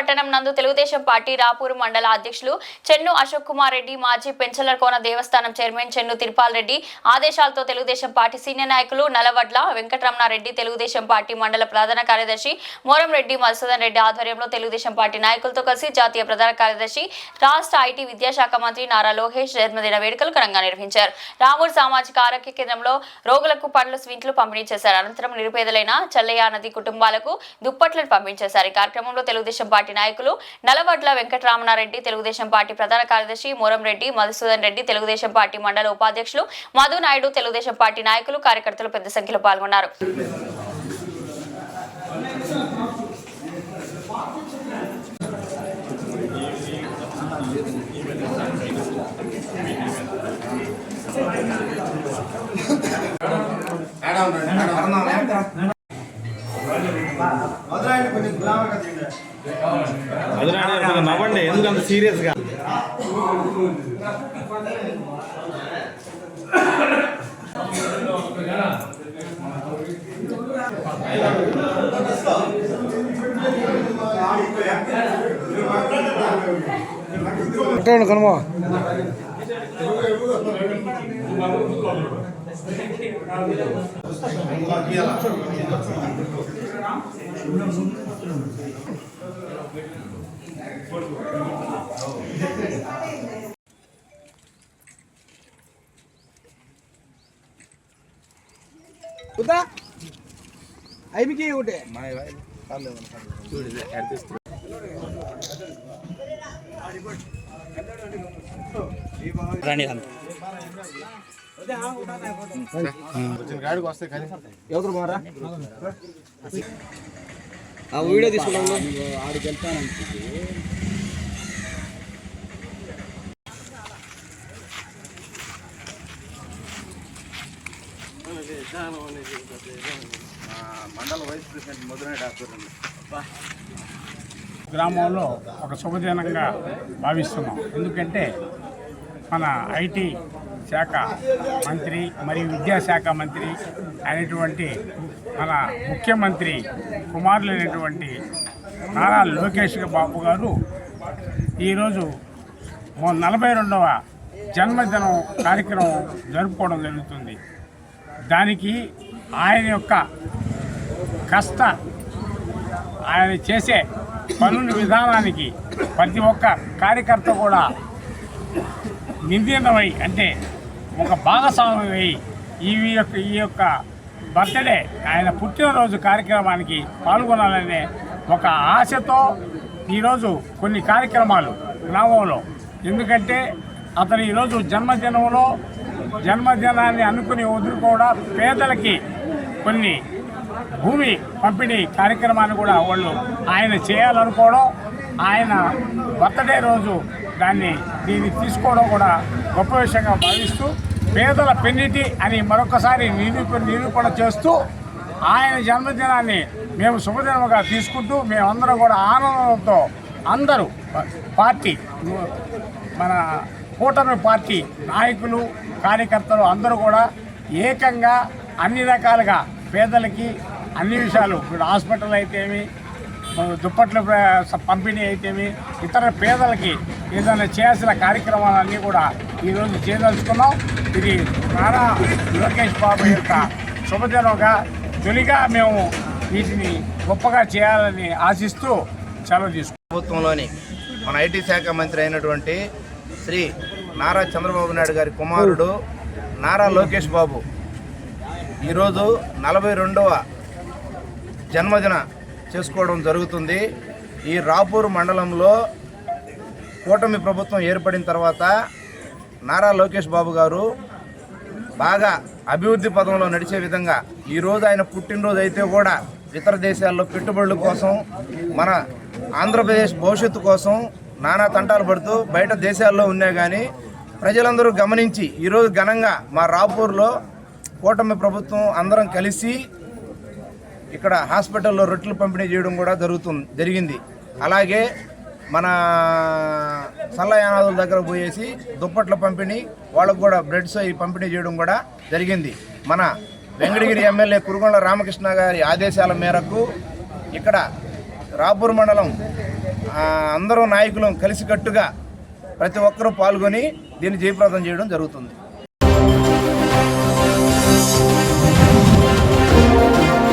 పట్టణం నందు తెలుగుదేశం పార్టీ రాపూరు మండల అధ్యక్షులు చెన్ను అశోక్ కుమార్ రెడ్డి, మాజీ పెంచలకోన దేవస్థానం చైర్మన్ చెన్ను తిరుపాల్ రెడ్డి ఆదేశాలతో తెలుగుదేశం పార్టీ సీనియర్ నాయకులు నలవడ్ల వెంకటరమణారెడ్డి, తెలుగుదేశం పార్టీ మండల ప్రధాన కార్యదర్శి మోరం రెడ్డి, మధుసూదన్ రెడ్డి ఆధ్వర్యంలో తెలుగుదేశం పార్టీ నాయకులతో కలిసి జాతీయ ప్రధాన కార్యదర్శి రాష్ట్ర ఐటీ విద్యాశాఖ మంత్రి నారా లోకేష్ జన్మదిన వేడుకలు ఘనంగా నిర్వహించారు. రామూరు సామాజిక ఆరోగ్య కేంద్రంలో రోగులకు పండ్లు, స్వీట్లు పంపిణీ చేశారు. అనంతరం నిరుపేదలైన చల్లయ్య నది కుటుంబాలకు దుప్పట్లను పంపిణీ చేశారు. ఈ కార్యక్రమంలో తెలుగుదేశం పార్టీ నాయకులు నలవడ్ల వెంకటరమణారెడ్డి, తెలుగుదేశం పార్టీ ప్రధాన కార్యదర్శి మోరం రెడ్డి, మధుసూదన్ రెడ్డి, తెలుగుదేశం పార్టీ మండల ఉపాధ్యక్షులు మధు నాయుడు, తెలుగుదేశం పార్టీ నాయకులు, కార్యకర్తలు పెద్ద సంఖ్యలో పాల్గొన్నారు. నవ్వండి, ఎందుకంత సీరియస్ గా కనుమా ఐమికి ఒకటే రాణి గాడికి వస్తే ఎవరు మారా ఆ వీడియో తీసుకున్నాను ఆడికి వెళ్తాను. మండల వైస్ ప్రెసిడెంట్ మధునాయుడు ఆధ్వర్యంలో గ్రామంలో ఒక శుభదినంగా భావిస్తున్నాం. ఎందుకంటే మన ఐటీ శాఖ మంత్రి మరియు విద్యాశాఖ మంత్రి అయినటువంటి మన ముఖ్యమంత్రి కుమారులైనటువంటి నారా లోకేష్ బాబు గారు ఈరోజు 42వ జన్మదినం కార్యక్రమం జరుపుకోవడం జరుగుతుంది. దానికి ఆయన యొక్క ఆయన చేసే పనుల విధానానికి ప్రతి ఒక్క కార్యకర్త కూడా నిర్ణయమై, అంటే ఒక భాగస్వామ్యమై ఈ యొక్క బర్త్డే ఆయన పుట్టినరోజు కార్యక్రమానికి పాల్గొనాలనే ఒక ఆశతో ఈరోజు కొన్ని కార్యక్రమాలు గ్రామంలో, ఎందుకంటే అతను ఈరోజు జన్మదినాన్ని అనుకుని వదులుకోవడా పేదలకి కొన్ని భూమి పంపిణీ కార్యక్రమాన్ని కూడా వాళ్ళు ఆయన చేయాలనుకోవడం, ఆయన బర్త్డే రోజు దీన్ని తీసుకోవడం కూడా గొప్ప విషయంగా భావిస్తూ పేదల పెన్నిటి అని మరొకసారి నిరూపణ చేస్తూ ఆయన జన్మదినాన్ని మేము శుభదినముగా తీసుకుంటూ మేమందరం కూడా ఆనందంతో అందరూ పార్టీ మన కూటమి పార్టీ నాయకులు, కార్యకర్తలు అందరూ కూడా ఏకంగా అన్ని రకాలుగా పేదలకి అన్ని విషయాలు, ఇప్పుడు హాస్పిటల్ అయితేమి, దుప్పట్ల పంపిణీ అయితేమి, ఇతర పేదలకి ఏదైనా చేయాల్సిన కార్యక్రమాలన్నీ కూడా ఈరోజు చేయదలుచుకున్నాం. ఇది నారా లోకేష్ బాబు యొక్క శుభదినంగా తొలిగా మేము వీటిని గొప్పగా చేయాలని ఆశిస్తూ సెలవు తీసుకున్నాం. ప్రభుత్వంలోని మన ఐటీ శాఖ మంత్రి అయినటువంటి శ్రీ నారా చంద్రబాబు నాయుడు గారి కుమారుడు నారా లోకేష్ బాబు ఈరోజు 42వ జన్మదిన చేసుకోవడం జరుగుతుంది. ఈ రాపూరు మండలంలో కూటమి ప్రభుత్వం ఏర్పడిన తర్వాత నారా లోకేష్ బాబు గారు బాగా అభివృద్ధి పదంలో నడిచే విధంగా ఈరోజు ఆయన పుట్టినరోజు అయితే కూడా ఇతర దేశాల్లో పెట్టుబడుల కోసం, మన ఆంధ్రప్రదేశ్ భవిష్యత్తు కోసం నానా తంటాలు పడుతూ బయట దేశాల్లో ఉన్నా కానీ ప్రజలందరూ గమనించి ఈరోజు ఘనంగా మా రాపూర్లో కూటమి ప్రభుత్వం అందరం కలిసి ఇక్కడ హాస్పిటల్లో రొట్టెలు పంపిణీ చేయడం కూడా జరిగింది. అలాగే మన సల్లయానాదుల దగ్గర పోయేసి దుప్పట్ల పంపిణీ, వాళ్ళకు కూడా బ్రెడ్స్ అవి పంపిణీ చేయడం కూడా జరిగింది. మన వెంకటగిరి ఎమ్మెల్యే కురుగొండ రామకృష్ణ గారి ఆదేశాల మేరకు ఇక్కడ రాపూర్ మండలం అందరూ నాయకులు కలిసికట్టుగా ప్రతి ఒక్కరూ పాల్గొని దీన్ని జయప్రదం చేయడం జరుగుతుంది.